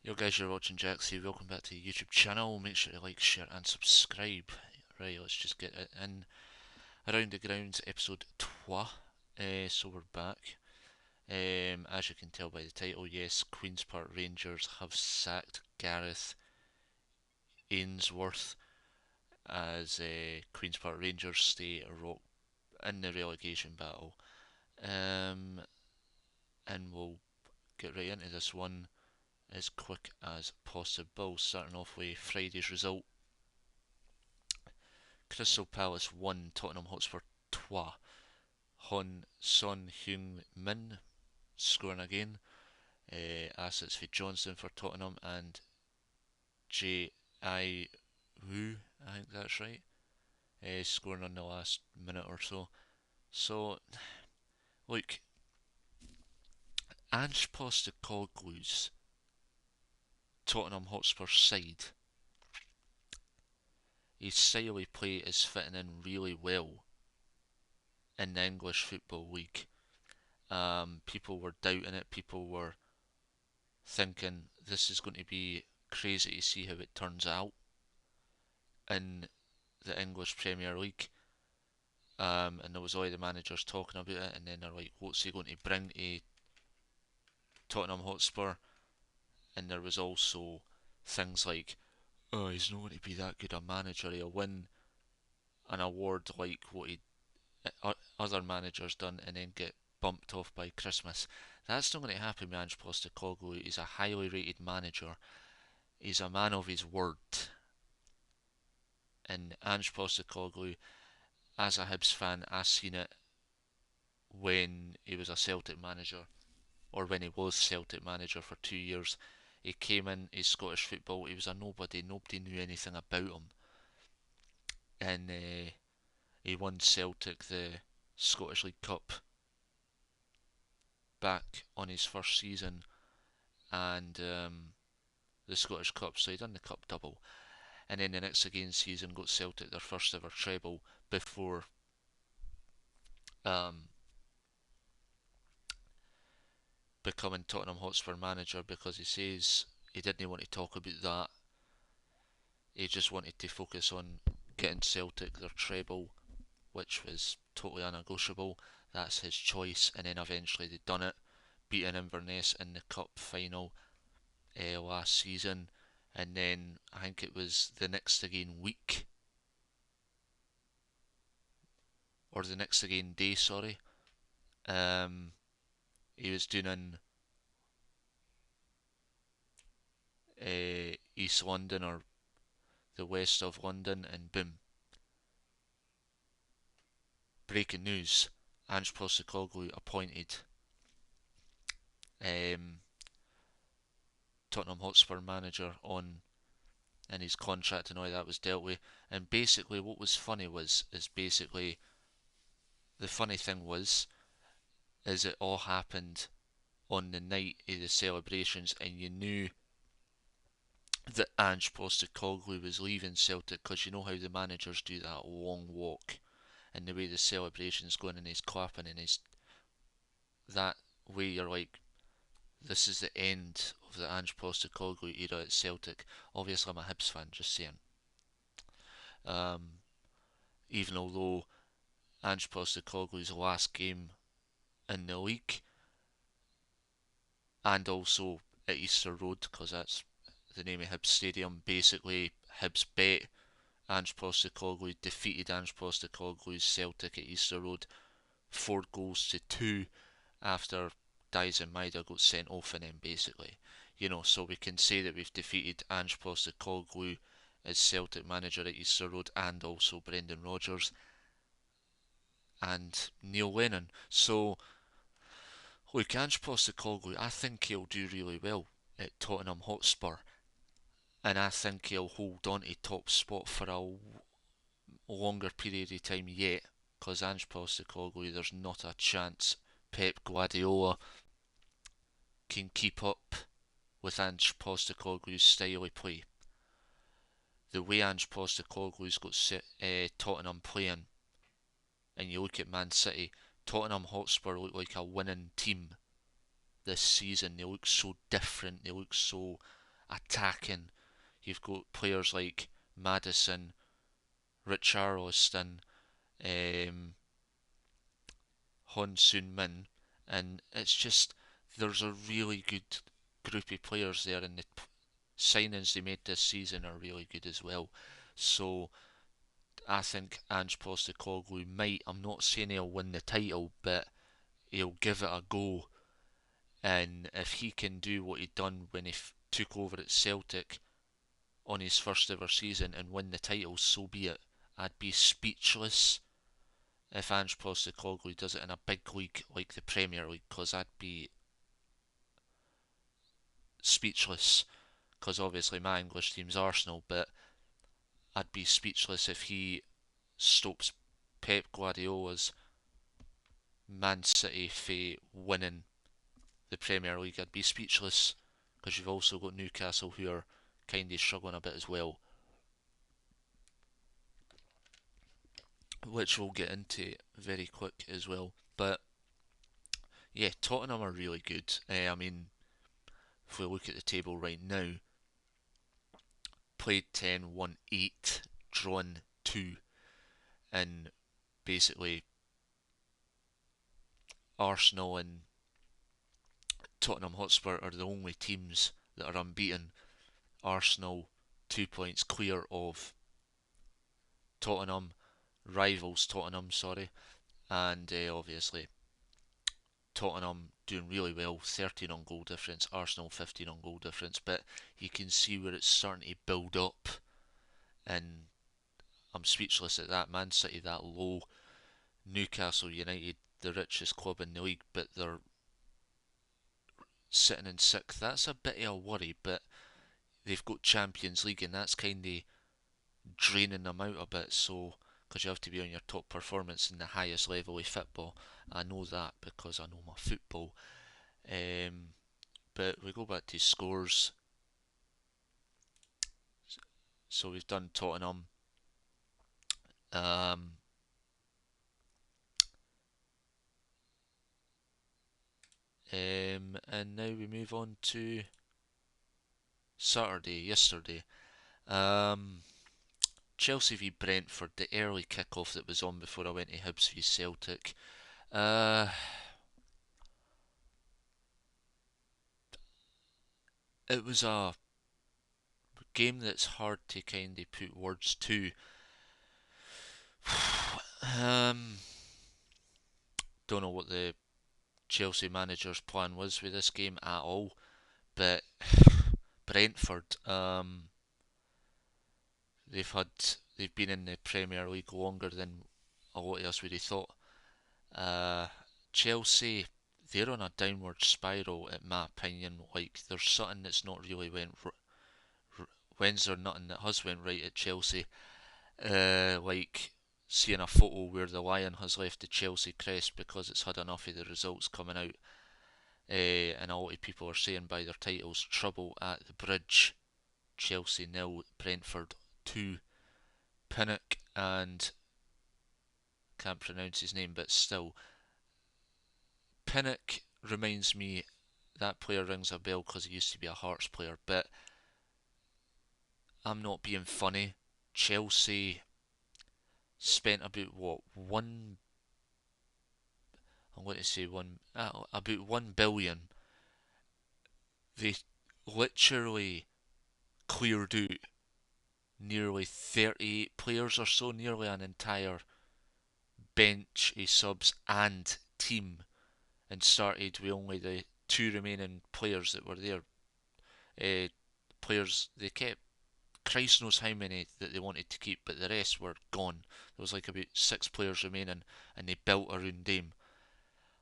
Yo guys, you're watching Jax here. Welcome back to the YouTube channel. Make sure to like, share and subscribe. Right, let's just get it in. Around the Grounds episode 2. So we're back. As you can tell by the title, yes, Queen's Park Rangers have sacked Gareth Ainsworth as Queen's Park Rangers stay rock in the relegation battle. Um, and we'll get right into this one as quick as possible. Starting off with Friday's result. Crystal Palace 1, Tottenham Hotspur 2. Son Heung-min scoring again. Assets for Johnson for Tottenham and J.I. Wu, I think that's right, scoring on the last minute or so. So, look, Ange Postecoglou's Tottenham Hotspur side, his style of play is fitting in really well in the English Football League. People were doubting it, people were thinking this is going to be crazy to see how it turns out in the English Premier League. And there was all the managers talking about it, and then they're like, what's he going to bring to Tottenham Hotspur? And there was also things like, oh, he's not going to be that good a manager, he'll win an award like what other managers done and then get bumped off by Christmas. That's not going to happen with Ange Postecoglou. He's a highly rated manager. He's a man of his word. And Ange Postecoglou, as a Hibs fan, I seen it when he was a Celtic manager, or when he was Celtic manager for 2 years. He came in his Scottish football, he was a nobody, nobody knew anything about him. And he won Celtic the Scottish League Cup back on his first season, and the Scottish Cup, so he done the Cup double. And then the next again season got Celtic their first ever treble before um, becoming Tottenham Hotspur manager, because he says he didn't want to talk about that. He just wanted to focus on getting Celtic their treble, which was totally unnegotiable. That's his choice, and then eventually they done it, beating Inverness in the cup final last season. And then I think it was the next again week, or the next again day, sorry. He was doing in East London or the west of London, and boom, breaking news: Ange Postecoglou appointed um, Tottenham Hotspur manager on, and his contract and all that was dealt with. And basically, what was funny is basically the funny thing is it all happened on the night of the celebrations, and you knew that Ange Postecoglou was leaving Celtic, because you know how the managers do that long walk, and the way the celebrations going, and he's clapping, and he's that way. You're like, this is the end of the Ange Postecoglou era at Celtic. Obviously, I'm a Hibs fan, just saying. Um, Even although Ange Postecoglou's last game in the league, and also at Easter Road, because that's the name of Hibs Stadium. Basically, Hibs bet Ange Postecoglou, defeated Ange Postecoglou's Celtic at Easter Road 4 goals to 2 after Daizen Maida got sent off, and then basically, so we can say that we've defeated Ange Postecoglou as Celtic manager at Easter Road, and also Brendan Rodgers and Neil Lennon. So, look, Ange Postecoglou, I think he'll do really well at Tottenham Hotspur, and I think he'll hold on to top spot for a longer period of time yet, because Ange Postecoglou, there's not a chance Pep Guardiola can keep up with Ange Postecoglou's style of play. The way Ange Postecoglou's got Tottenham playing, and you look at Man City, Tottenham Hotspur look like a winning team this season. They look so different, they look so attacking. You've got players like Madison, Richarlison, um, Hon Soon Min, and it's just there's a really good group of players there, and the signings they made this season are really good as well. So I think Ange Postecoglou might. I'm not saying he'll win the title, but he'll give it a go. And if he can do what he done when he took over at Celtic on his first ever season and win the title, so be it. I'd be speechless if Ange Postecoglou does it in a big league like the Premier League, because I'd be speechless. Because obviously my English team's Arsenal, but I'd be speechless if he stops Pep Guardiola's Man City for winning the Premier League. I'd be speechless, because you've also got Newcastle who are kind of struggling a bit as well, which we'll get into very quick as well. But yeah, Tottenham are really good. I mean, if we look at the table right now, played 10, won 8, drawn 2, and basically Arsenal and Tottenham Hotspur are the only teams that are unbeaten. Arsenal 2 points clear of Tottenham, rivals Tottenham, sorry, and obviously Tottenham doing really well, 13 on goal difference, Arsenal 15 on goal difference, but you can see where it's starting to build up, and I'm speechless at that. Man City that low, Newcastle United the richest club in the league, but they're sitting in sixth. That's a bit of a worry, but they've got Champions League, and that's kind of draining them out a bit. So, because you have to be on your top performance in the highest level of football, I know that because I know my football. But we go back to scores. So we've done Tottenham. Um, and now we move on to Saturday, yesterday. Um, Chelsea v Brentford, the early kick-off that was on before I went to Hibs v Celtic. Uh, it was a game that's hard to kind of put words to. um, don't know what the Chelsea manager's plan was with this game at all, but Brentford, they've been in the Premier League longer than a lot of us would have thought. Uh, Chelsea, they're on a downward spiral, in my opinion. Like there's something that's not really when's there nothing that has went right at Chelsea. Like seeing a photo where the lion has left the Chelsea crest because it's had enough of the results coming out. And a lot of people are saying by their titles, trouble at the bridge. Chelsea nil, Brentford 2. Pinnock and can't pronounce his name, but still, Pinnock reminds me, that player rings a bell because he used to be a Hearts player, but I'm not being funny. Chelsea spent about what, I'm going to say about 1 billion. They literally cleared out nearly 38 players or so, nearly an entire bench of subs and team, and started with only the two remaining players that were there. Players they kept, Christ knows how many that they wanted to keep, but the rest were gone. There was like about 6 players remaining, and they built around them.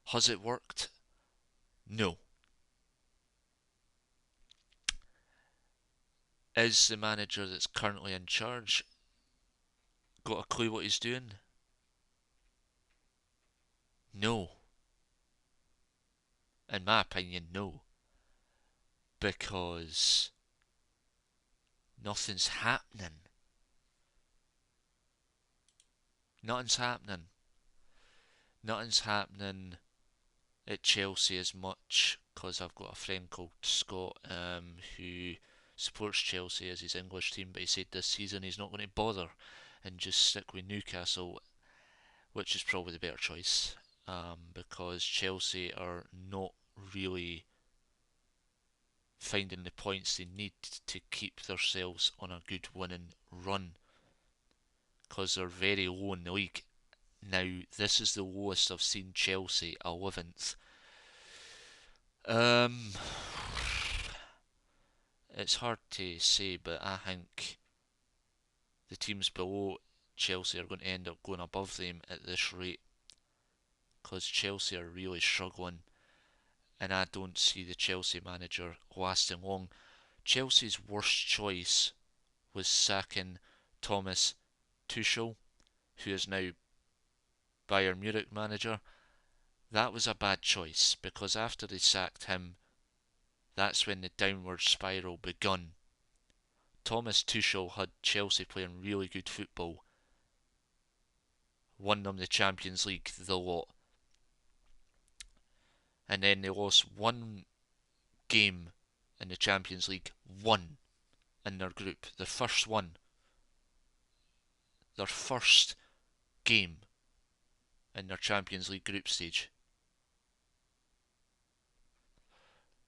Has it worked? No. Is the manager that's currently in charge got a clue what he's doing? No. In my opinion, no. Because nothing's happening. Nothing's happening. Nothing's happening at Chelsea as much because I've got a friend called Scott who supports Chelsea as his English team, but he said this season he's not going to bother and just stick with Newcastle, which is probably the better choice, because Chelsea are not really finding the points they need to keep themselves on a good winning run, because they're very low in the league. Now, this is the lowest I've seen Chelsea, 11th. Um, it's hard to say, but I think the teams below Chelsea are going to end up going above them at this rate, because Chelsea are really struggling, and I don't see the Chelsea manager lasting long. Chelsea's worst choice was sacking Thomas Tuchel, who is now Bayern Munich manager. That was a bad choice, because after they sacked him, that's when the downward spiral begun. Thomas Tuchel had Chelsea playing really good football, won them the Champions League, the lot, and then they lost one game in the Champions League, one in their group, their first one, their first game in their Champions League group stage.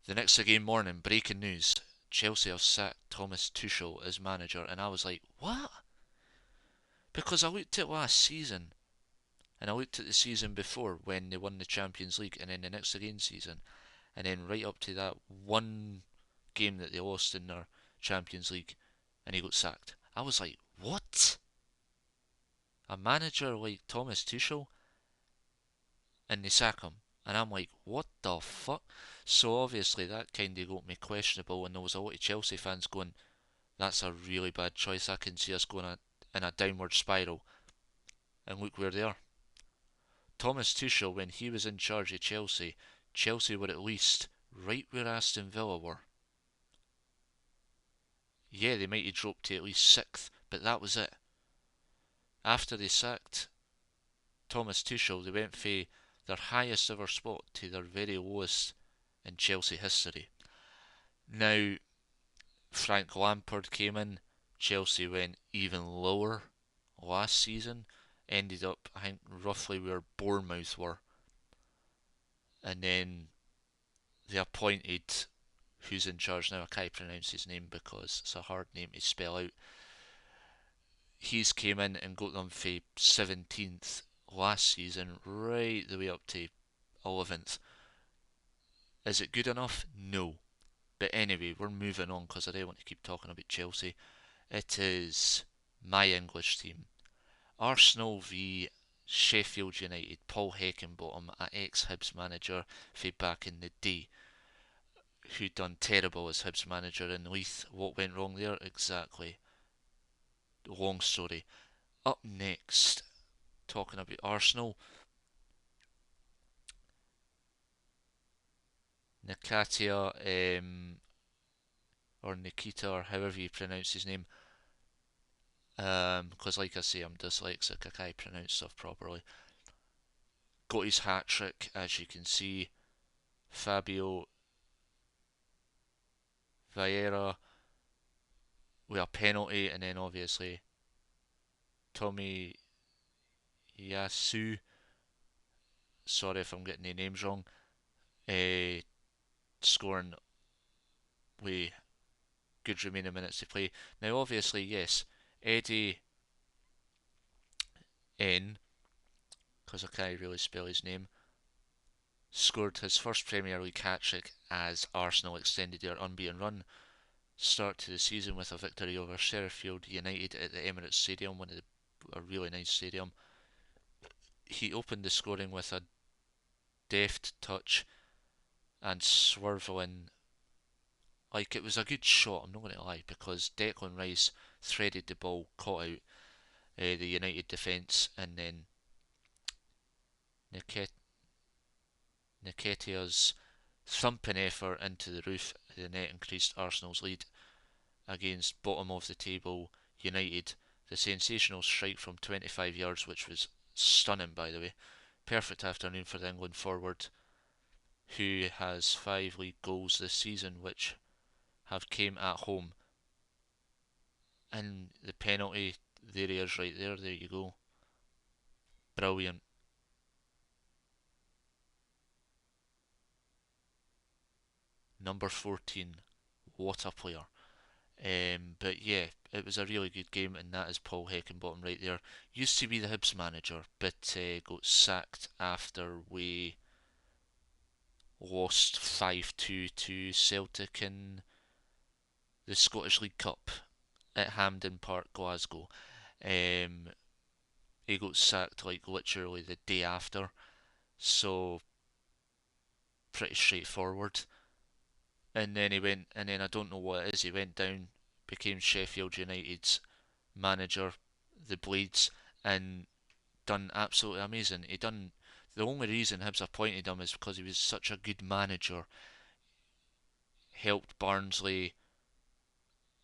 The next game morning, breaking news: Chelsea have sacked Thomas Tuchel as manager, and I was like, what? Because I looked at last season, and I looked at the season before when they won the Champions League, and then the next again season, and then right up to that one game that they lost in their Champions League, and he got sacked. I was like, what? A manager like Thomas Tuchel, and they sack him. And I'm like, what the fuck? So obviously that kind of got me questionable, and there was a lot of Chelsea fans going, that's a really bad choice. I can see us going in a downward spiral. And look where they are. Thomas Tuchel, when he was in charge of Chelsea, Chelsea were at least right where Aston Villa were. Yeah, they might have dropped to at least 6th, but that was it. After they sacked Thomas Tuchel, they went from their highest ever spot to their very lowest in Chelsea history. Now, Frank Lampard came in, Chelsea went even lower last season, ended up, I think, roughly where Bournemouth were. And then they appointed, who's in charge now, I can't pronounce his name because it's a hard name to spell out. He's came in and got them from 17th last season right the way up to 11th. Is it good enough? No. But anyway, we're moving on because I don't want to keep talking about Chelsea. It is my English team. Arsenal v Sheffield United. Paul Heckingbottom, an ex-Hibs manager for back in the day, who done terrible as Hibs manager in Leith. What went wrong there? Exactly. Long story. Up next, talking about Arsenal, Nikatia, or Nikita, or however you pronounce his name, because like I say, I'm dyslexic, I can't pronounce stuff properly. Got his hat trick, as you can see. Fabio Vieira with a penalty, and then obviously Tommy Yasu, sorry if I'm getting the names wrong, scoring with good remaining minutes to play. Now, obviously, yes, Eddie N, because I can't really spell his name, scored his first Premier League hat-trick as Arsenal extended their unbeaten run start to the season with a victory over Sheffield United at the Emirates Stadium, a really nice stadium. He opened the scoring with a deft touch and swerving, like it was a good shot, I'm not going to lie, because Declan Rice threaded the ball, caught out the United defence, and then Nketiah's thumping effort into the roof of the net increased Arsenal's lead against bottom of the table United. The sensational strike from 25 yards, which was stunning by the way. Perfect afternoon for the England forward, who has 5 league goals this season, which have came at home. And the penalty, there he is right there. There you go. Brilliant. Number 14. What a player. But yeah, it was a really good game, and that is Paul Heckingbottom right there. Used to be the Hibs manager, but got sacked after we lost 5-2 to Celtic in the Scottish League Cup at Hampden Park, Glasgow. Um, he got sacked like literally the day after, so pretty straightforward. And then he went, and then I don't know what it is. He went down, became Sheffield United's manager, the Blades, and done absolutely amazing. He done the only reason Hibs appointed him is because he was such a good manager. Helped Barnsley,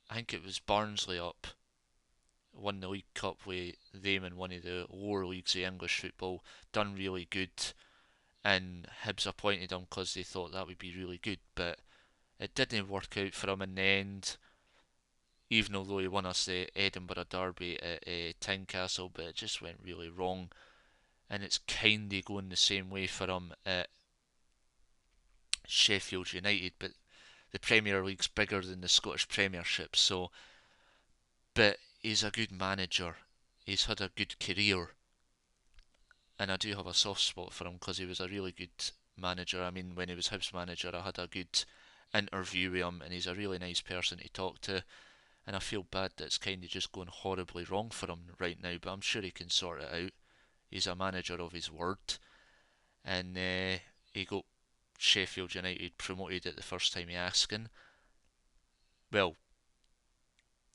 I think it was Barnsley up, won the League Cup with them in one of the lower leagues of English football. Done really good, and Hibs appointed him because they thought that would be really good, but it didn't work out for him in the end. Even although he won us the Edinburgh Derby at Tynecastle, but it just went really wrong. And it's kind of going the same way for him at Sheffield United, but the Premier League's bigger than the Scottish Premiership, so. But he's a good manager. He's had a good career, and I do have a soft spot for him because he was a really good manager. I mean, when he was Hibs manager, I had a good interview with him, and he's a really nice person to talk to. And I feel bad that it's kind of just going horribly wrong for him right now, but I'm sure he can sort it out. He's a manager of his word, and he got Sheffield United promoted at the first time he asking. Well,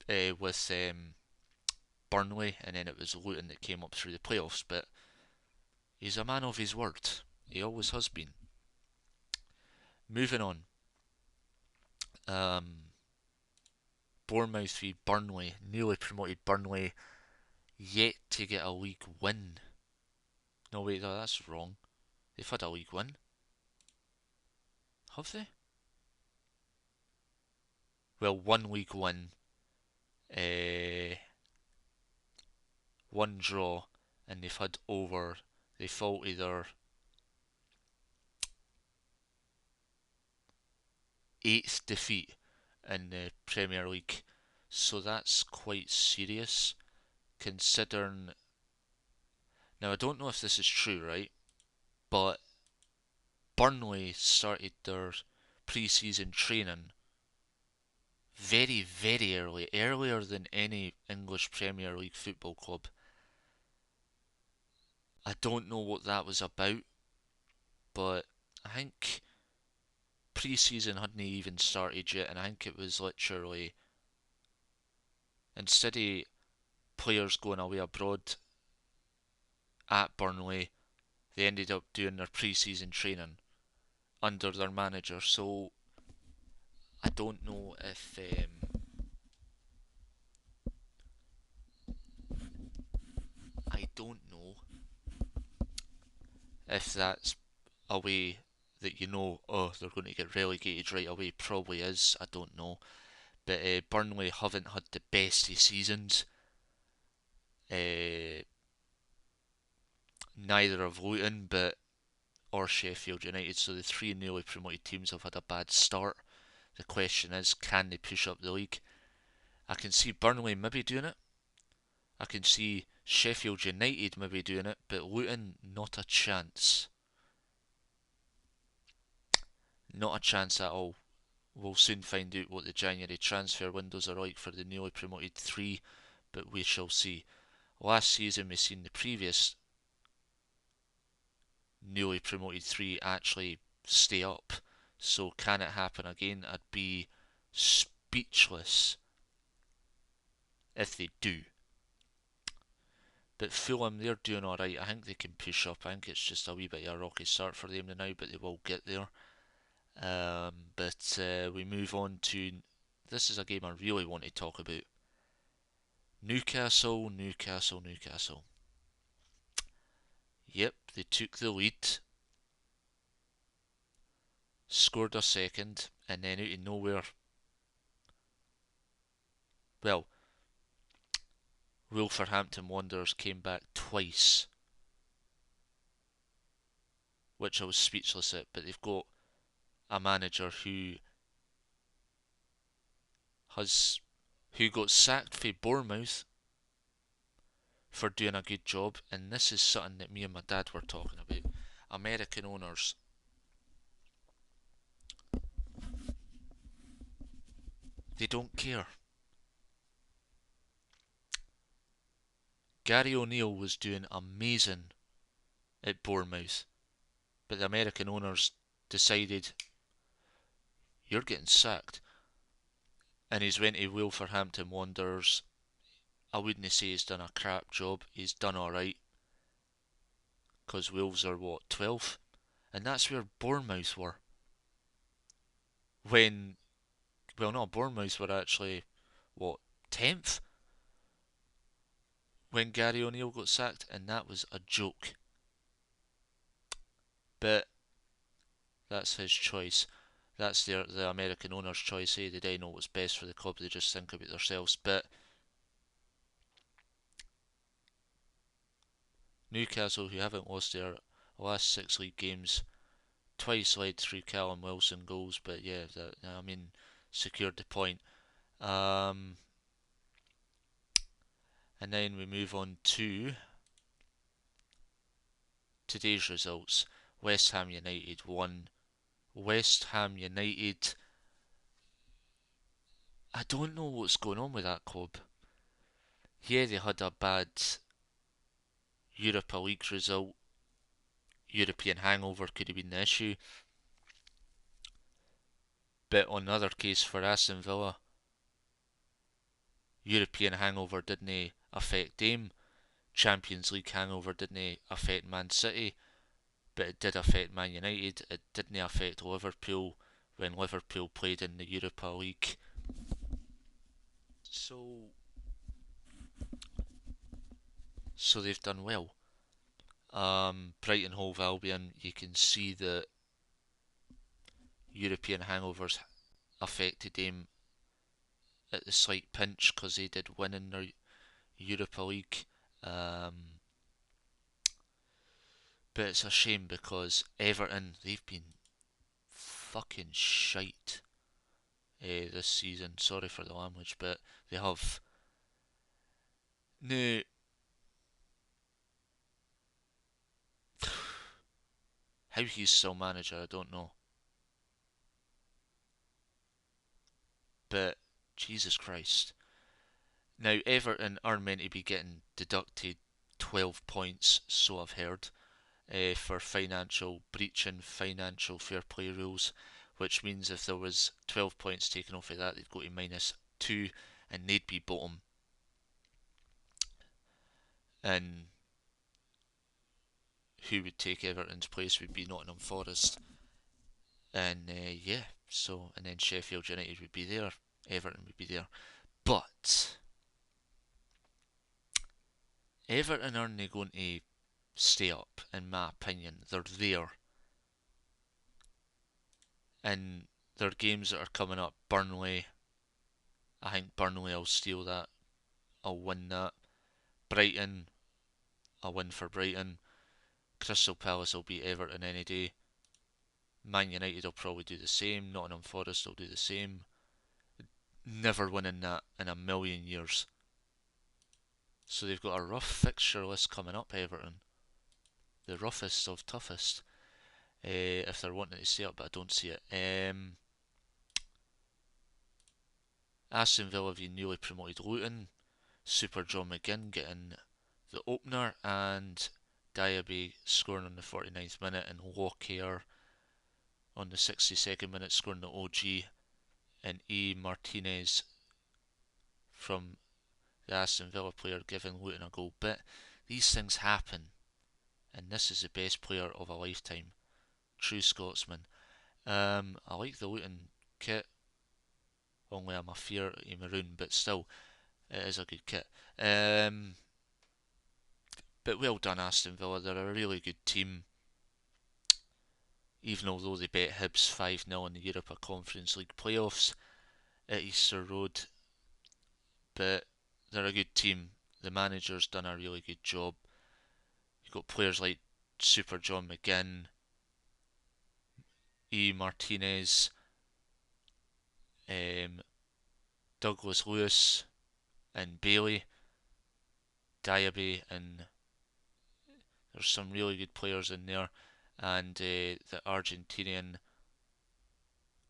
with Burnley, and then it was Luton that came up through the playoffs. But he's a man of his word. He always has been. Moving on. Um, Bournemouth v Burnley, newly promoted Burnley, yet to get a league win. No, wait, that's wrong. They've had a league win. Have they? Well, one league win, uh, one draw, and they've had over. They fall to their eighth defeat in the Premier League. So that's quite serious, considering. Now, I don't know if this is true, right? But Burnley started their pre season training very, very early, earlier than any English Premier League football club. I don't know what that was about, but I think pre season hadn't even started yet, and I think it was literally instead of players going away abroad at Burnley, they ended up doing their pre season training under their manager. So I don't know if I don't know if that's a way that oh, they're going to get relegated right away. Probably is. I don't know. But Burnley haven't had the best of seasons. Uh, Neither of Luton, but or Sheffield United. So the three newly promoted teams have had a bad start. The question is, can they push up the league? I can see Burnley maybe doing it. I can see Sheffield United maybe doing it, but Luton, not a chance. Not a chance at all. We'll soon find out what the January transfer windows are like for the newly promoted three, but we shall see. Last season we seen the previous newly promoted three actually stay up, so can it happen again? I'd be speechless if they do. But Fulham, they're doing alright. I think they can push up. I think it's just a wee bit of a rocky start for them now, but they will get there. But we move on to. This is a game I really want to talk about. Newcastle, Newcastle, Newcastle. Yep, they took the lead, scored a second, and then out of nowhere. Well, Wolverhampton Wanderers came back twice, which I was speechless at, but they've got a manager has who got sacked for Bournemouth for doing a good job, and this is something that me and my dad were talking about. American owners, they don't care. Gary O'Neill was doing amazing at Bournemouth, but the American owners decided, you're getting sacked. And he's went to Wolverhampton Wanderers. I wouldn't say he's done a crap job. He's done alright. Because Wolves are what, 12th? And that's where Bournemouth were. When, well, no, Bournemouth were actually, what, 10th? When Gary O'Neill got sacked, and that was a joke. But that's his choice. That's the American owner's choice. Eh? They know what's best for the club. They just think about themselves. But Newcastle, who haven't lost their last 6 league games, twice led through Callum Wilson goals. But yeah, secured the point. And then we move on to today's results. West Ham United won. West Ham United, I don't know what's going on with that club. Yeah, they had a bad Europa League result. European hangover could have been the issue. But on the other case for Aston Villa, European hangover didn't affect them. Champions League hangover didn't affect Man City, but it did affect Man United. It didn't affect Liverpool when Liverpool played in the Europa League. So they've done well. Brighton Hove Albion, you can see that European hangovers affected them at the slight pinch because they did win in their Europa League. But it's a shame because Everton, they've been fucking shite this season. Sorry for the language, but they have. Now, how he's still manager, I don't know. But, Jesus Christ. Now, Everton are meant to be getting deducted 12 points, so I've heard, for financial breaching financial fair play rules, which means if there was 12 points taken off of that, they'd go to -2 and they'd be bottom. And who would take Everton's place would be Nottingham Forest. And yeah, so, and then Sheffield United would be there, Everton would be there. But Everton aren't going to stay up, in my opinion. They're there. And their games that are coming up, Burnley, I think Burnley will steal that. I'll win that. Brighton, a win for Brighton. Crystal Palace will beat Everton any day. Man United will probably do the same. Nottingham Forest will do the same. Never winning that in a million years. So they've got a rough fixture list coming up, Everton. The roughest of toughest. If they're wanting to stay up, but I don't see it. Aston Villa v newly promoted Luton. Super John McGinn getting the opener, and Diaby scoring on the 49th minute, and Walker on the 62nd minute scoring the OG, and E. Martinez from the Aston Villa player giving Luton a goal. But these things happen, and this is the best player of a lifetime. True Scotsman. I like the Luton kit, only I'm a fear of maroon, but still, it is a good kit. But well done, Aston Villa. They're a really good team. Even although they bet Hibs 5-0 in the Europa Conference League playoffs at Easter Road. But they're a good team. the manager's done a really good job. You've got players like Super John McGinn, E. Martinez, um, Douglas Lewis, and Bailey, Diaby, and there's some really good players in there. And the Argentinian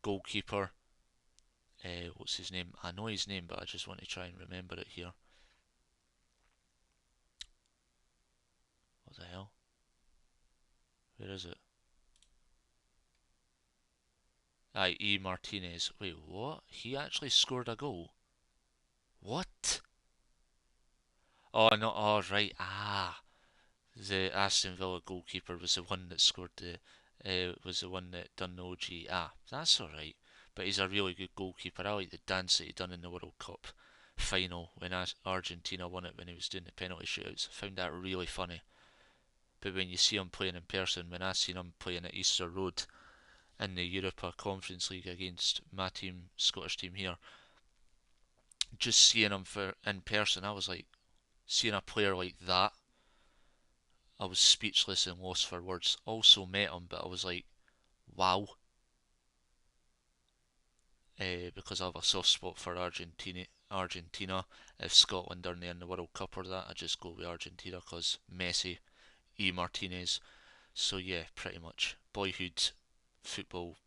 goalkeeper, what's his name? I know his name, but I just want to try and remember it here. What the hell? Where is it? I.E. Martinez. Wait, what? He actually scored a goal? What? Oh, no. Oh, right. Ah, the Aston Villa goalkeeper was the one that scored the. Was the one that done the OG. Ah, that's all right. But he's a really good goalkeeper. I like the dance that he done in the World Cup final when Argentina won it when he was doing the penalty shootouts. I found that really funny. But when you see him playing in person, when I seen him playing at Easter Road in the Europa Conference League against my team, Scottish team here, just seeing him in person, I was like, seeing a player like that, I was speechless and lost for words. Also met him, but I was like, wow, because I have a soft spot for Argentina. Argentina. If Scotland are in the World Cup or that, I just go with Argentina because Messi, E. Martinez. So yeah, pretty much boyhood football.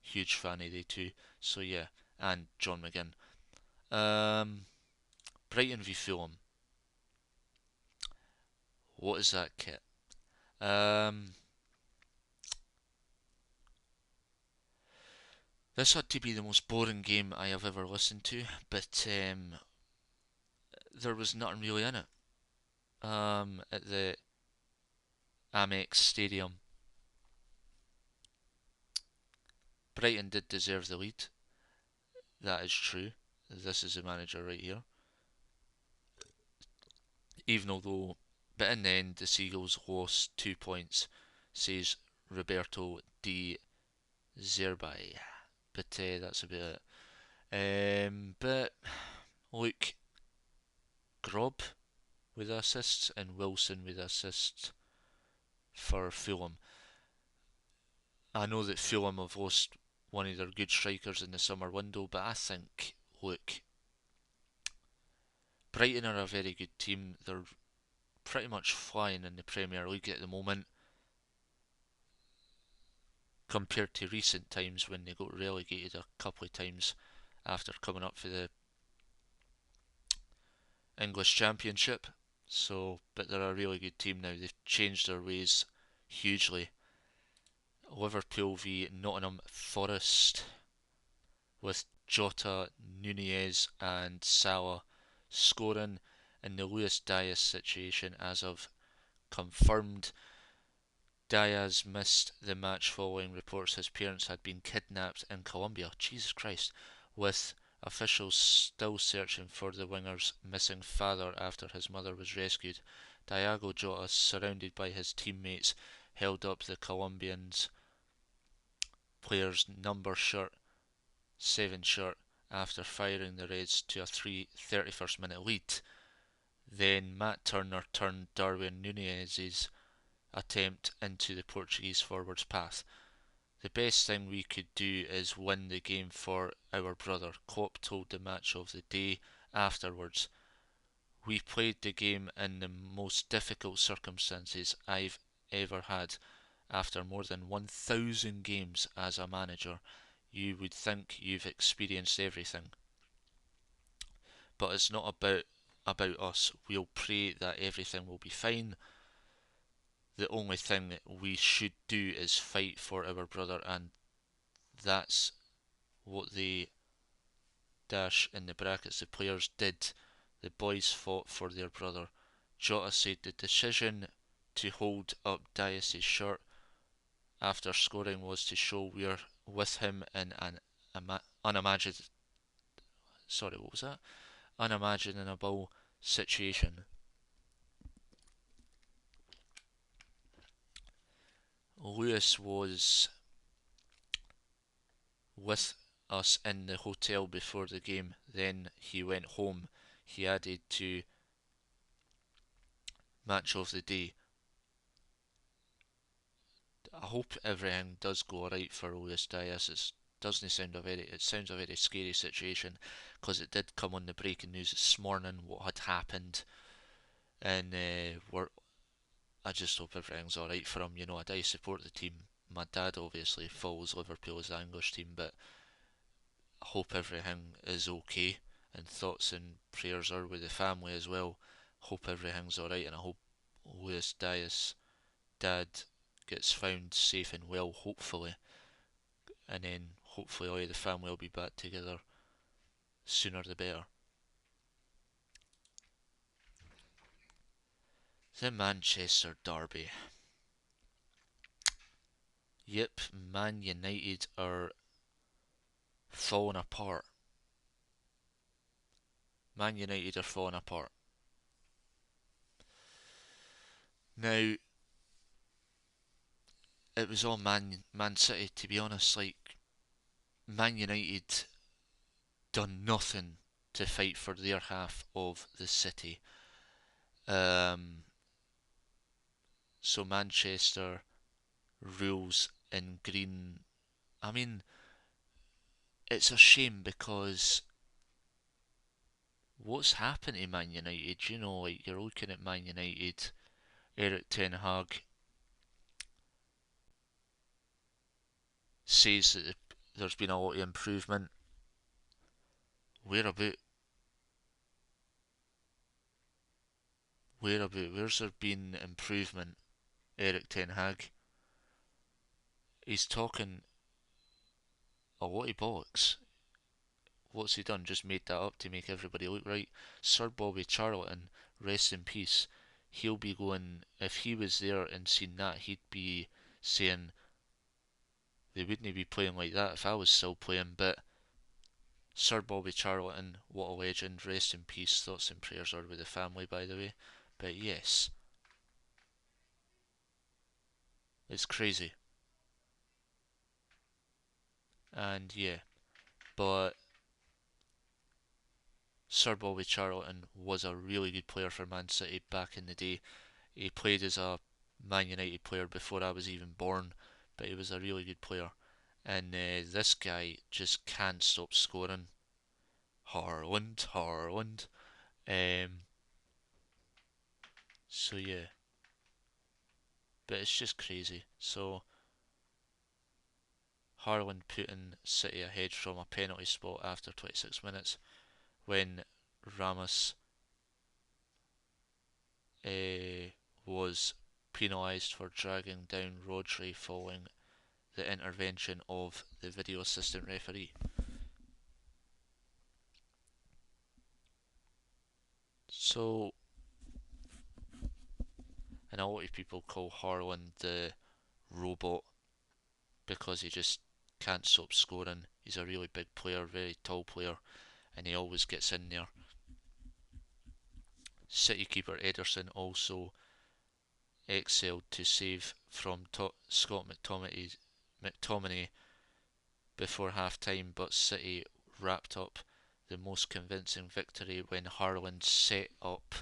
Huge fan of they two. So yeah, and John McGinn. Um, Brighton v Fulham. What is that kit? Um, this had to be the most boring game I have ever listened to, but there was nothing really in it. At the Amex Stadium, Brighton did deserve the lead. That is true. This is the manager right here. Even although, but in the end, the Seagulls lost 2 points, says Roberto Di Zerbi. But that's about it. But look, Grob with assists and Wilson with assists for Fulham. I know that Fulham have lost one of their good strikers in the summer window, but I think, look, Brighton are a very good team. They're pretty much flying in the Premier League at the moment compared to recent times when they got relegated a couple of times after coming up for the English Championship. So, but they're a really good team now. They've changed their ways hugely. Liverpool v Nottingham Forest with Jota, Nunez, and Salah scoring in the Luis Diaz situation as of confirmed. Diaz missed the match following reports his parents had been kidnapped in Colombia. Jesus Christ. With officials still searching for the winger's missing father after his mother was rescued. Diogo Jota, surrounded by his teammates, held up the Colombians player's number shirt, 7 shirt, after firing the Reds to a 31st minute lead. Then Matt Turner turned Darwin Nunez's attempt into the Portuguese forward's path. The best thing we could do is win the game for our brother, Klopp told the Match of the Day afterwards. We played the game in the most difficult circumstances I've ever had. After more than 1,000 games as a manager, you would think you've experienced everything. But it's not about us. We'll pray that everything will be fine. The only thing that we should do is fight for our brother, and that's what the dash in the brackets the players did. The boys fought for their brother. Jota said the decision to hold up Diaz's shirt after scoring was to show we're with him in an unimagined what was that? Unimaginable situation. Lewis was with us in the hotel before the game, then he went home. He added to match of the day. I hope everything does go alright for Luis Diaz. It sounds a very scary situation because it did come on the breaking news this morning what had happened, and I just hope everything's alright for him. I support the team. My dad obviously follows Liverpool as the English team, but I hope everything is okay. And thoughts and prayers are with the family as well. Hope everything's alright, and I hope Luis Diaz dad gets found safe and well, hopefully, and then hopefully all of the family will be back together sooner the better. The Manchester Derby. Yep, Man United are falling apart. Man United are falling apart. Now, it was all Man City, to be honest. Like, Man United done nothing to fight for their half of the city. Um, so Manchester rules in green. I mean, it's a shame because what's happened to Man United? Like you're looking at Man United, Eric Ten Hag says that there's been a lot of improvement. Where about? Where's there been improvement? Eric Ten Hag. He's talking a lot of bollocks. What's he done? Just made that up to make everybody look right. Sir Bobby Charlton, rest in peace. He'll be going, if he was there and seen that, he'd be saying they wouldn't be playing like that if I was still playing. But Sir Bobby Charlton, what a legend, rest in peace. Thoughts and prayers are with the family, by the way. But yes, it's crazy. And yeah, but Sir Bobby Charlton was a really good player for Man City back in the day. He played as a Man United player before I was even born, but he was a really good player. And this guy just can't stop scoring. Haaland. Um, so yeah, but it's just crazy. So Haaland putting City ahead from a penalty spot after 26 minutes when Ramos uh, was penalised for dragging down Rodri following the intervention of the video assistant referee. So, and a lot of people call Haaland the robot because he just can't stop scoring. He's a really big player, very tall player, and he always gets in there. City keeper Ederson also excelled to save from Scott McTominay before half time, but City wrapped up the most convincing victory when Haaland set up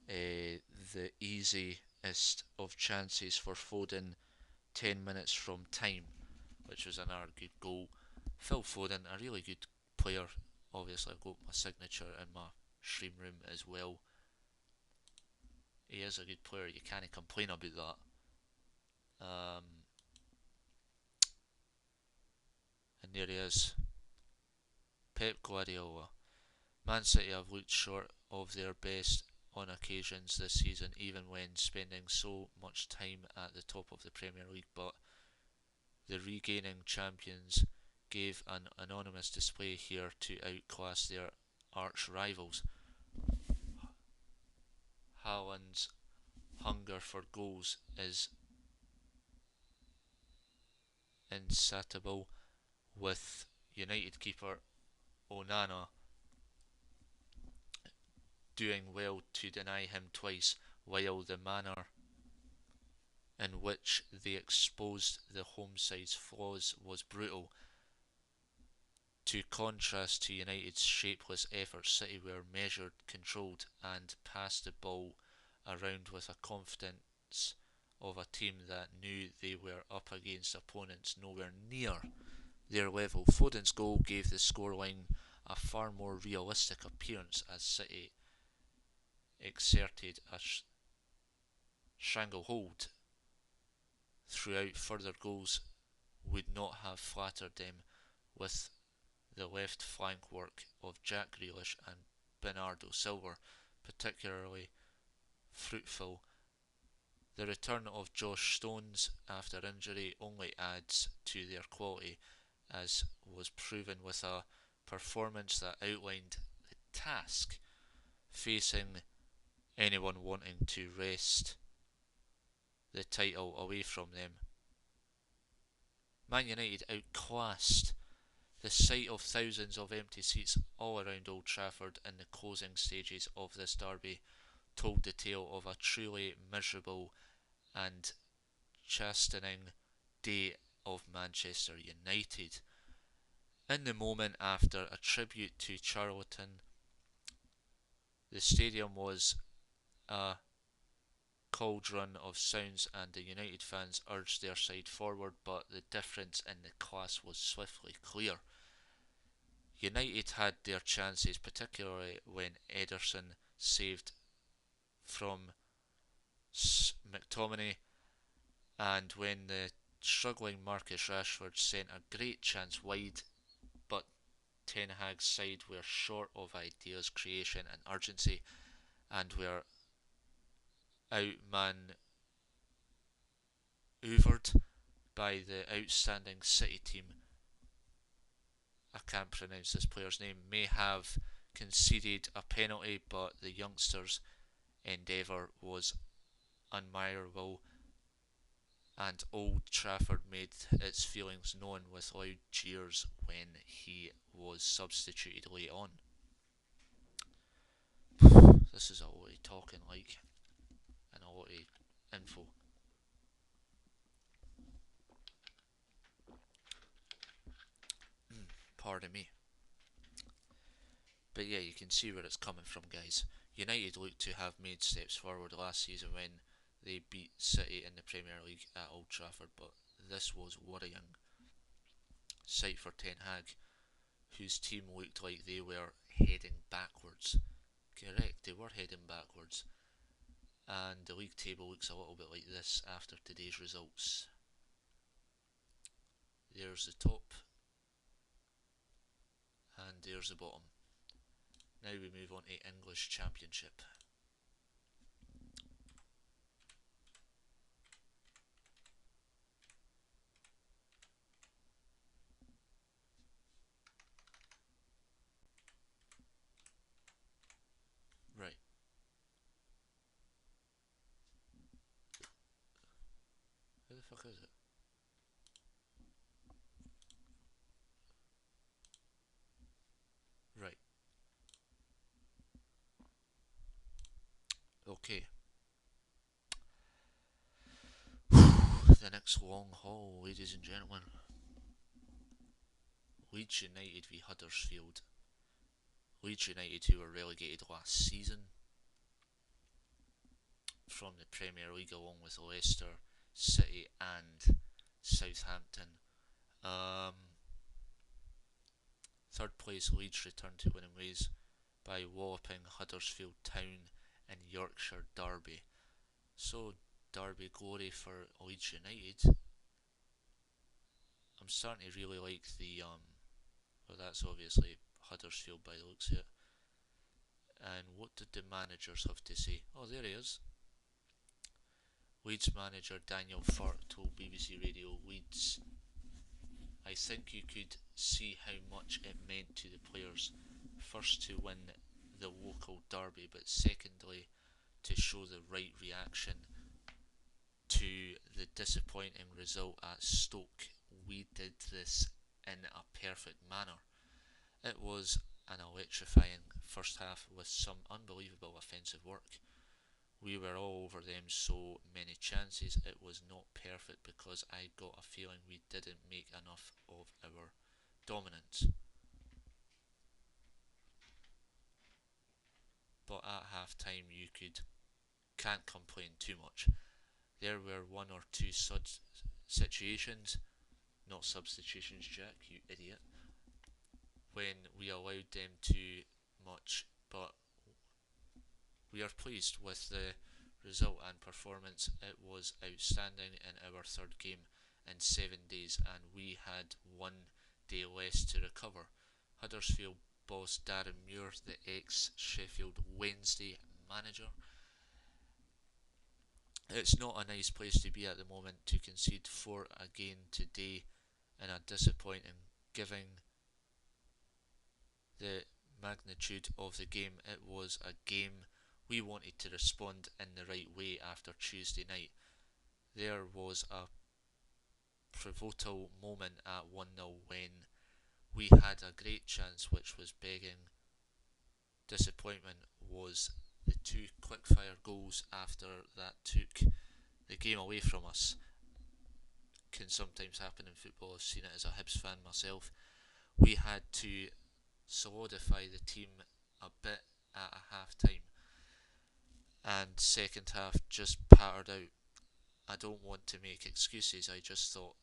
the easiest of chances for Foden 10 minutes from time, which was another good goal. Phil Foden, a really good player. Obviously, I've got my signature in my stream room as well. He is a good player, you can't complain about that. And there he is, Pep Guardiola. Man City have looked short of their best on occasions this season, even when spending so much time at the top of the Premier League, but the regaining champions gave an anonymous display here to outclass their arch rivals. Haaland's hunger for goals is insatiable, with United keeper Onana doing well to deny him twice, while the manner in which they exposed the home side's flaws was brutal. To contrast to United's shapeless efforts, City were measured, controlled, and passed the ball around with a confidence of a team that knew they were up against opponents nowhere near their level. Foden's goal gave the scoreline a far more realistic appearance as City exerted a stranglehold throughout. Further goals would not have flattered them, with the left flank work of Jack Grealish and Bernardo Silva particularly fruitful. The return of Josh Stones after injury only adds to their quality, as was proven with a performance that outlined the task facing anyone wanting to wrest the title away from them. Man United outclassed the sight of thousands of empty seats all around Old Trafford in the closing stages of this derby told the tale of a truly miserable and chastening day of Manchester United. In the moment after a tribute to Charlton, the stadium was a cauldron of sounds and the United fans urged their side forward, but the difference in the class was swiftly clear. United had their chances, particularly when Ederson saved from McTominay and when the struggling Marcus Rashford sent a great chance wide, but Ten Hag's side were short of ideas, creation and urgency and were outmaneuvered by the outstanding City team. I can't pronounce this player's name. May have conceded a penalty, but the youngsters' endeavour was admirable, and Old Trafford made its feelings known with loud cheers when he was substituted late on. This is a lot of talking, like, and a lot of info. Pardon me. But yeah, you can see where it's coming from, guys. United looked to have made steps forward last season when they beat City in the Premier League at Old Trafford, but this was worrying sight for Ten Hag, whose team looked like they were heading backwards. Correct, they were heading backwards. And the league table looks a little bit like this after today's results. There's the top, and there's the bottom. Now we move on to English Championship. Right. Who the fuck is it? Right. Okay. The next long haul, ladies and gentlemen. Leeds United v Huddersfield. Leeds United, who were relegated last season from the Premier League along with Leicester City and Southampton. Third place Leeds returned to winning ways by walloping Huddersfield Town in Yorkshire Derby. So, Derby glory for Leeds United. I'm starting to really like the well, that's obviously Huddersfield by the looks of it. And what did the managers have to say? Oh, there he is. Leeds manager Daniel Farke told BBC Radio Leeds, I think you could see how much it meant to the players, first to win the local derby, but secondly to show the right reaction to the disappointing result at Stoke. We did this in a perfect manner. It was an electrifying first half with some unbelievable offensive work. We were all over them, so many chances. It was not perfect because I got a feeling we didn't make enough of our dominance. But at half time you could can't complain too much. There were one or two situations, not substitutions, Jack, you idiot, when we allowed them too much, but we are pleased with the result and performance. It was outstanding in our third game in 7 days, and we had 1 day less to recover. Huddersfield boss Darren Muir, the ex-Sheffield Wednesday manager. It's not a nice place to be at the moment to concede 4 again today in a disappointing, given the magnitude of the game. It was a game we wanted to respond in the right way after Tuesday night. There was a pivotal moment at 1-0 when we had a great chance which was begging. Disappointment was the 2 quickfire goals after that took the game away from us. Can sometimes happen in football. I've seen it as a Hibs fan myself. We had to solidify the team a bit at a half time, and second half just pattered out. I don't want to make excuses. I just thought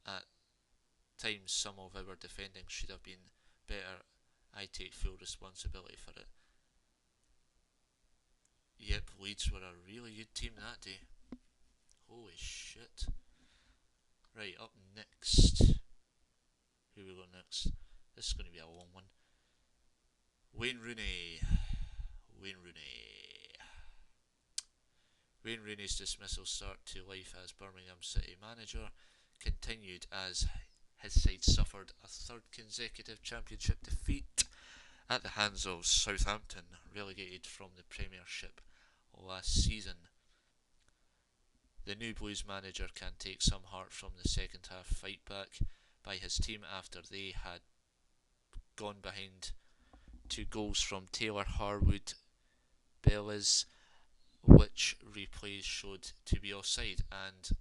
at times some of our defending should have been better. I take full responsibility for it. Yep, Leeds were a really good team that day. Holy shit. Right, up next. Who we got next? This is going to be a long one. Wayne Rooney. Wayne Rooney's dismissal start to life as Birmingham City manager continued as his side suffered a third consecutive championship defeat at the hands of Southampton, relegated from the Premiership last season. The new Blues manager can take some heart from the second half fight back by his team after they had gone behind 2 goals from Taylor Harwood Bellis, which replays showed to be offside, and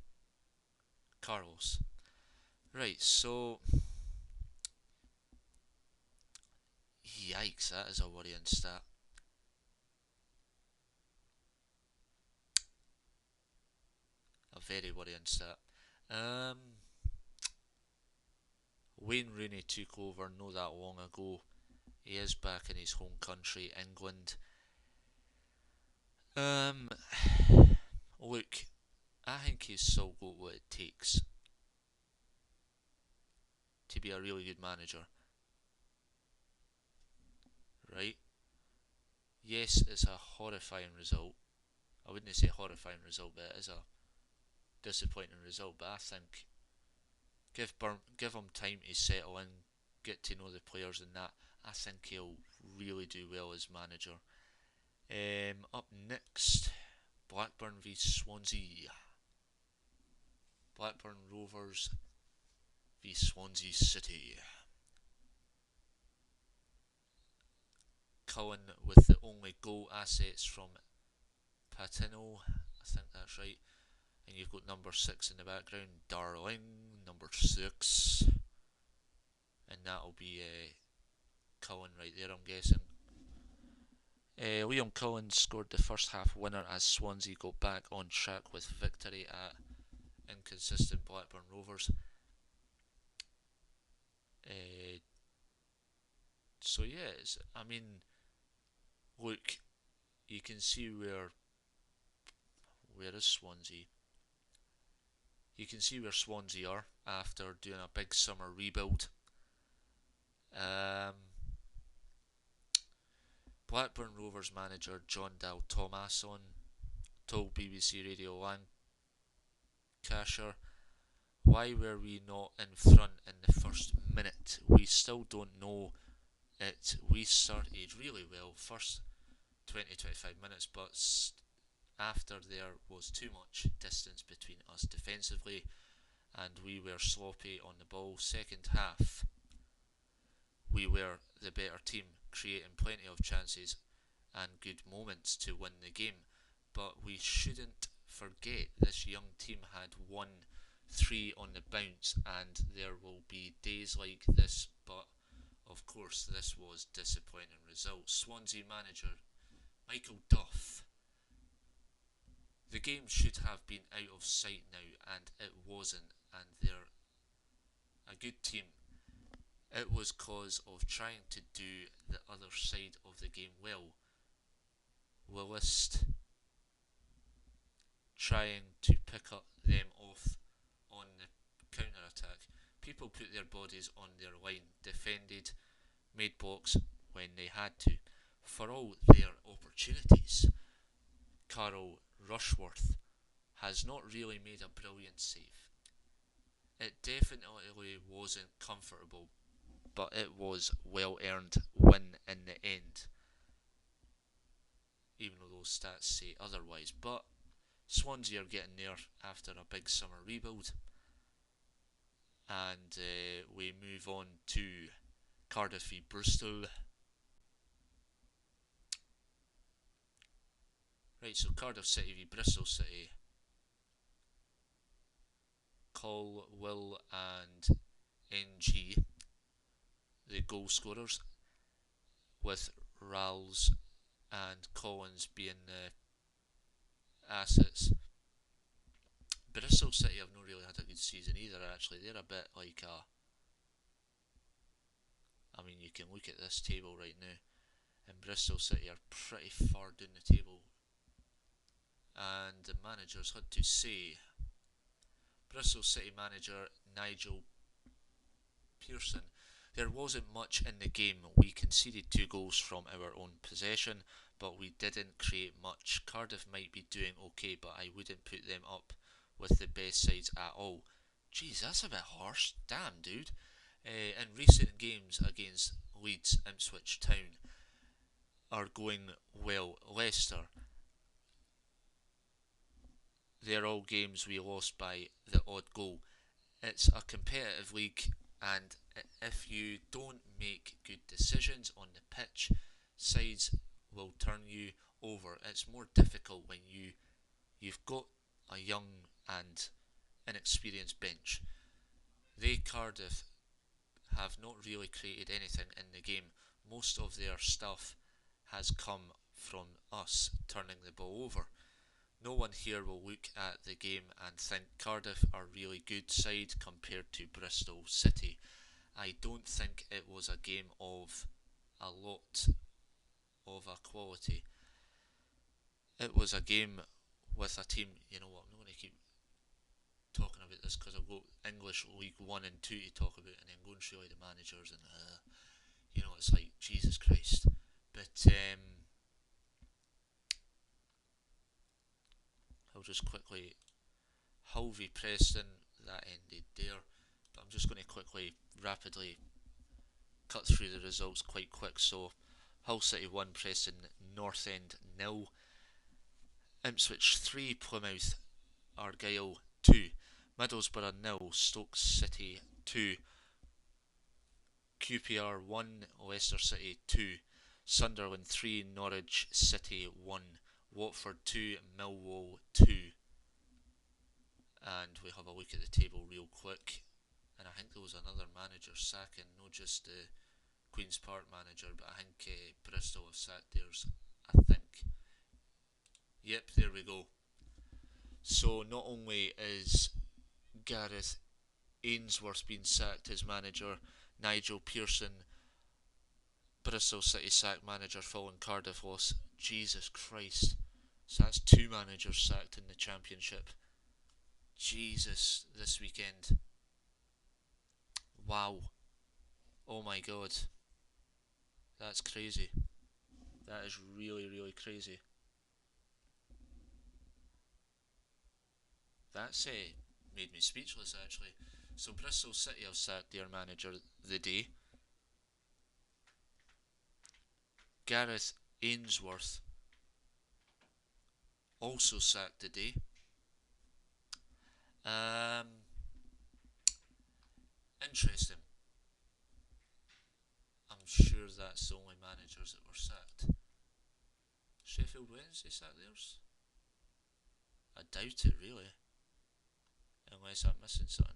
Carlos. Right, so yikes, that is a worrying stat. A very worrying stat. Wayne Rooney took over not that long ago. He is back in his home country, England. Look, I think he's still got what it takes to be a really good manager. Right? Yes, it's a horrifying result. I wouldn't say horrifying result, but it is a disappointing result. But I think give him time to settle in, get to know the players and that. I think he'll really do well as manager. Up next, Blackburn v Swansea. Blackburn Rovers v Swansea City. Cullen with the only goal assets from Patino, I think that's right. And you've got number 6 in the background, Darling, number 6. And that'll be Cullen right there, I'm guessing. Liam Cullen scored the first half winner as Swansea go back on track with victory at inconsistent Blackburn Rovers. So yeah, I mean, look, you can see where is Swansea? You can see where Swansea are after doing a big summer rebuild. Blackburn Rovers manager John Dal Tomasson told BBC Radio Lancashire, "Why were we not in front in the first minute? We still don't know it. We started really well, first 20-25 minutes, but after there was too much distance between us defensively and we were sloppy on the ball. Second half, we were the better team, creating plenty of chances and good moments to win the game. But we shouldn't forget this young team had won 3 on the bounce, and there will be days like this, but of course this was disappointing result." Swansea manager Michael Duff The game should have been out of sight now, and it wasn't, and they're a good team. It was cause of trying to do the other side of the game well. Willist trying to pick up them off on the counter attack. People put their bodies on their line, defended, made blocks when they had to. For all their opportunities, Carl Rushworth has not really made a brilliant save. It definitely wasn't comfortable, but it was well earned win in the end, even though those stats say otherwise. But Swansea are getting there after a big summer rebuild, and we move on to Cardiff v Bristol. Right, so Cardiff City v Bristol City. Cole, Will, and NG, the goal scorers, with Ralls and Collins being the assets. Bristol City have not really had a good season either, actually. They're a bit like a. I mean, you can look at this table right now, and Bristol City are pretty far down the table. And the managers had to say, Bristol City manager Nigel Pearson, there wasn't much in the game. We conceded 2 goals from our own possession, but we didn't create much. Cardiff might be doing okay, but I wouldn't put them up with the best sides at all. Jeez, that's a bit harsh. Damn, dude. In recent games against Leeds, Ipswich Town are going well. Leicester, they're all games we lost by the odd goal. It's a competitive league, and if you don't make good decisions on the pitch, sides will turn you over. It's more difficult when you've got a young and inexperienced bench. They, Cardiff, have not really created anything in the game. Most of their stuff has come from us turning the ball over. No one here will look at the game and think Cardiff are a really good side compared to Bristol City. I don't think it was a game of a lot of a quality. It was a game with a team, you know what, I'm not going to keep talking about this because I've got English League 1 and 2 to talk about, and then going through like the managers and it's like Jesus Christ. But I'll just quickly Hull v Preston, that ended there, but I'm just going to quickly rapidly cut through the results quite quick. So Hull City 1, Preston North End 0, Ipswich 3, Plymouth Argyle 2, Middlesbrough 0, Stoke City 2, QPR 1, Leicester City 2, Sunderland 3, Norwich City 1, Watford 2, Millwall 2. And we have a look at the table real quick, and I think there was another manager sacking, not just the Queen's Park manager, but I think Bristol have sacked theirs, I think. Yep, there we go. So not only is Gareth Ainsworth being sacked as manager, Nigel Pearson, Bristol City sacked manager following Cardiff loss. Jesus Christ. So that's 2 managers sacked in the Championship. Jesus, this weekend. Wow. Oh my god. That's crazy. That is really, really crazy. That's made me speechless, actually. So Bristol City have sacked their manager the day. Gareth Ainsworth also sacked the day. Interesting. I'm sure that's the only managers that were sacked. Sheffield Wednesday sacked theirs? I doubt it, really. Unless I'm missing something.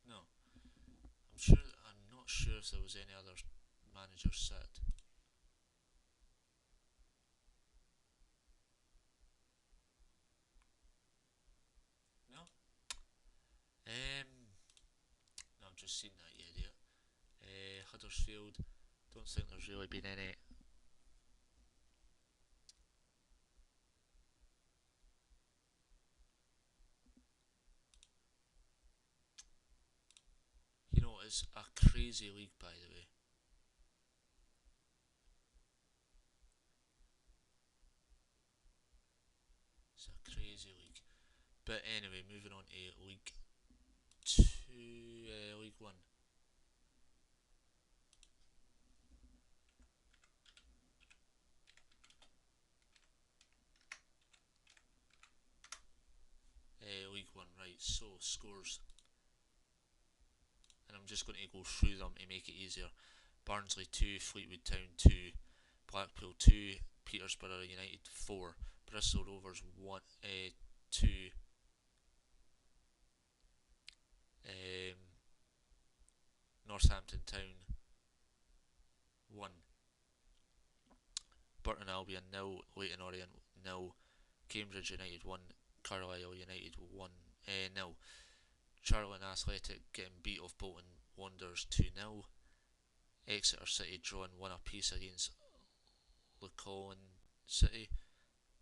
No. I'm not sure if there was any other manager sacked. No? No, I've just seen that, you idiot. Huddersfield, don't think there's really been any. You know, it's a crazy league, by the way. It's a crazy league. But anyway, moving on to League 2, League 1. League 1, right, so scores. And I'm just going to go through them to make it easier. Barnsley 2, Fleetwood Town 2, Blackpool 2, Peterborough United 4, Bristol Rovers 1, 2, um, Northampton Town 1, Burton Albion 0, Leyton Orient 0, Cambridge United 1, Carlisle United 1, 0. Charlton Athletic getting beat off Bolton Wanderers 2-0. Exeter City drawing 1 apiece against Lincoln City.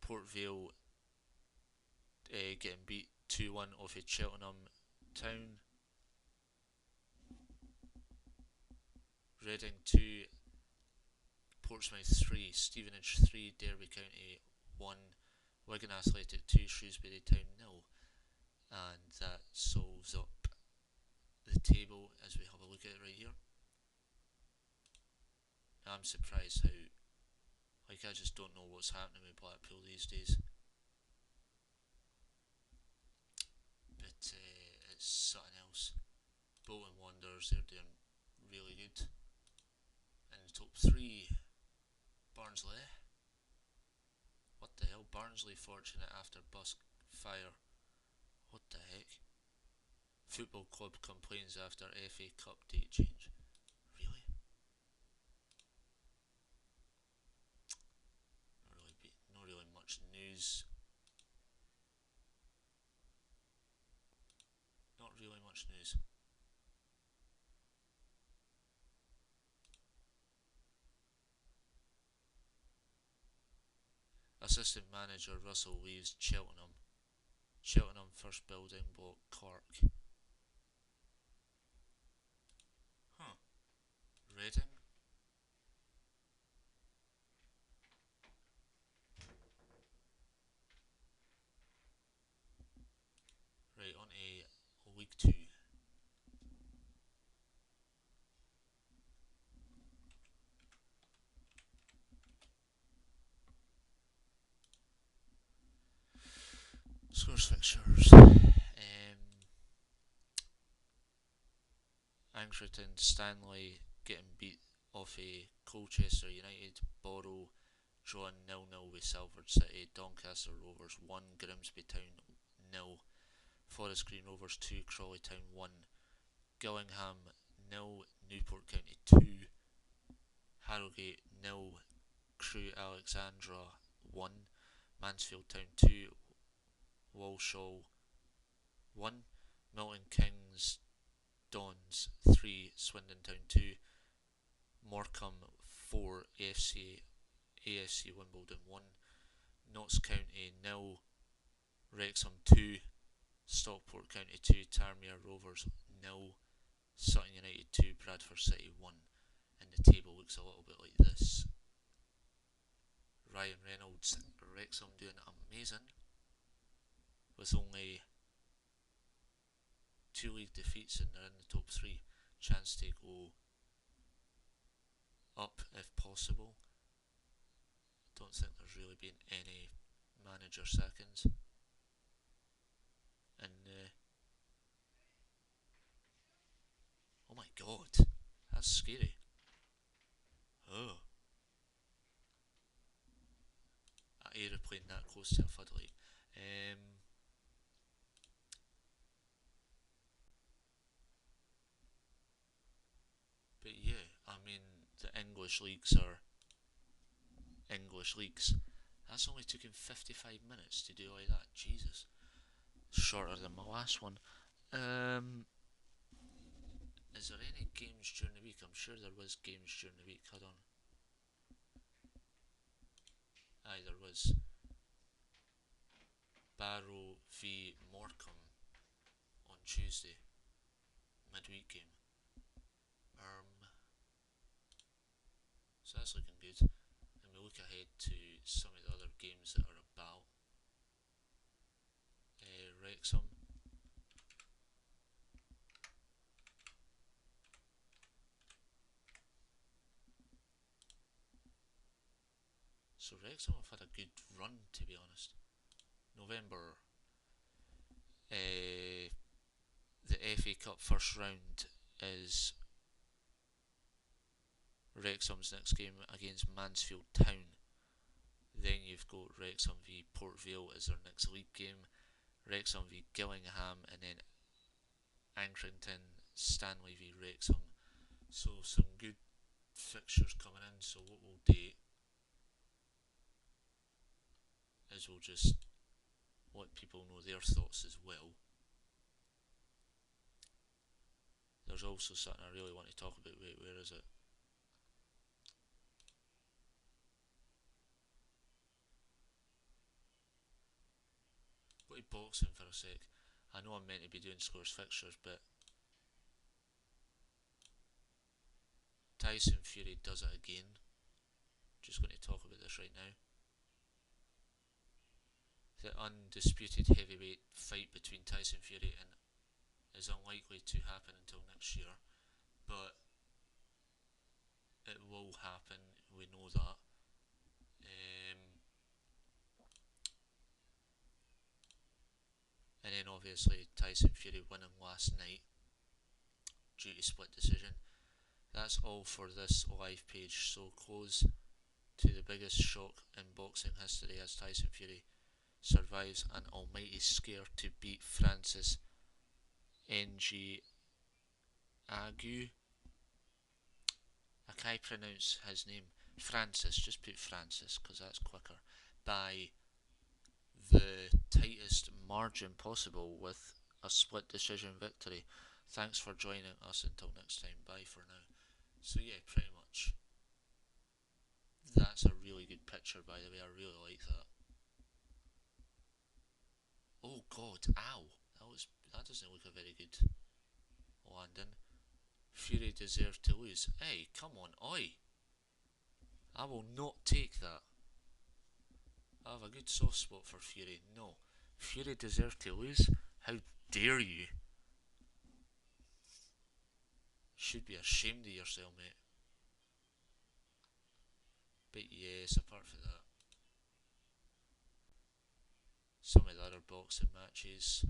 Port Vale getting beat 2-1 off of Cheltenham Town. Reading 2, Portsmouth 3, Stevenage 3, Derby County 1, Wigan Athletic 2, Shrewsbury Town 0. And that solves up the table as we have a look at it right here. I'm surprised how, I just don't know what's happening with Blackpool these days. But it's something else. Bolton Wanderers, they're doing really good. In the top 3, Barnsley. What the hell? Barnsley fortunate after bus fire. What the heck? Football club complains after FA Cup date change. Really? Not really much news. Not really much news. Assistant manager Russell leaves Cheltenham. Cheltenham first building block Clark. Huh. Reading. Right, on to League 2. Scores fixtures. Accrington Stanley getting beat off a Colchester United. Borough drawn 0-0 with Salford City. Doncaster Rovers 1, Grimsby Town 0, Forest Green Rovers 2, Crawley Town 1, Gillingham 0, Newport County 2, Harrogate 0, Crewe Alexandra 1, Mansfield Town 2, Walsall 1, Milton Keynes Dons 3, Swindon Town 2, Morecambe 4, AFC Wimbledon 1, Notts County 0, Wrexham 2, Stockport County 2, Tarmere Rovers 0, Sutton United 2, Bradford City 1. And the table looks a little bit like this. Ryan Reynolds, Wrexham doing amazing with only 2 league defeats and they're in the top 3. Chance to go up if possible. Don't think there's really been any manager seconds. And oh my god, that's scary. Oh, that aeroplane that close to a floodlight. But yeah, I mean, the English leagues are English leagues. That's only took him 55 minutes to do like that. Jesus. Shorter than my last one. Is there any games during the week? I'm sure there was games during the week. Hold on. Aye, there was. Barrow v Morecambe on Tuesday. Midweek game. So that's looking good. And we look ahead to some of the other games that are about. Wrexham. So Wrexham have had a good run, to be honest. November, the FA Cup first round is Wrexham's next game against Mansfield Town. Then you've got Wrexham v Port Vale as their next league game, Wrexham v Gillingham, and then Accrington, Stanley v Wrexham. So some good fixtures coming in. So what we'll do is we'll just let people know their thoughts as well. There's also something I really want to talk about. Wait, where is it? Go to boxing for a sec. I know I'm meant to be doing scores fixtures, but Tyson Fury does it again. Just going to talk about this right now. The undisputed heavyweight fight between Tyson Fury and is unlikely to happen until next year, but it will happen. We know that. And then obviously Tyson Fury winning last night due to split decision. That's all for this live page. So close to the biggest shock in boxing history as Tyson Fury survives an almighty scare to beat Francis Ng Agu. I can't pronounce his name. Francis, just put Francis because that's quicker. By the tightest margin possible with a split decision victory. Thanks for joining us. Until next time. Bye for now. So yeah, pretty much. That's a really good picture, by the way. I really like that. Oh god, ow. That doesn't look a very good landing. Fury deserved to lose. Hey, come on, oi. I will not take that. I have a good soft spot for Fury. No. Fury deserved to lose? How dare you? Should be ashamed of yourself, mate. But yes, apart from that, some of the other boxing matches,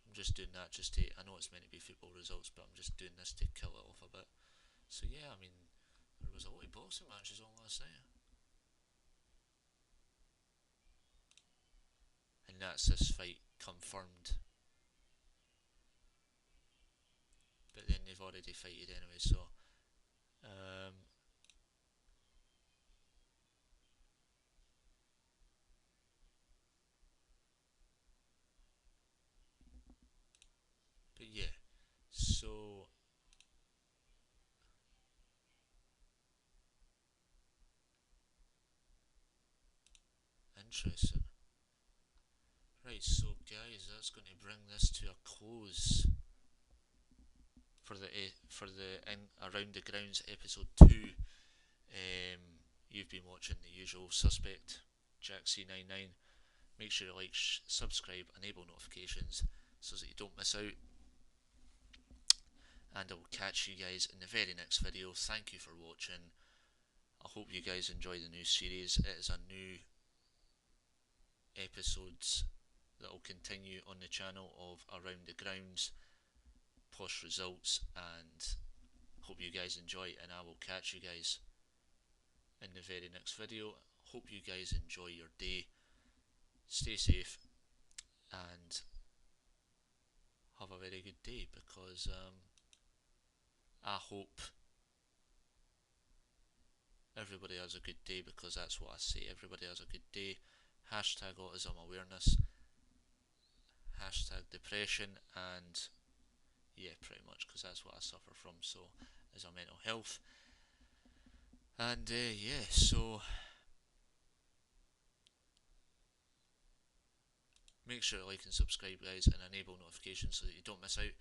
I'm just doing that just to, I know it's meant to be football results, but I'm just doing this to kill it off a bit. So yeah, I mean, there was a lot of boxing matches on last night. And that's this fight confirmed. But then they've already fighted anyway, so but yeah, so interesting. Right, so guys, that's going to bring this to a close for the Around the Grounds episode 2. You've been watching the usual suspect, Jack C99. Make sure you like, subscribe, enable notifications so that you don't miss out. And I will catch you guys in the very next video. Thank you for watching. I hope you guys enjoy the new series. It is a new episodes that will continue on the channel of Around the Grounds, post results, and hope you guys enjoy, and I will catch you guys in the very next video. Hope you guys enjoy your day, stay safe, and have a very good day, because I hope everybody has a good day, because that's what I say. Everybody has a good day. Hashtag autism awareness. Hashtag depression. And yeah, pretty much, because that's what I suffer from. So, is a mental health. And yeah, so make sure to like and subscribe, guys, and enable notifications so that you don't miss out.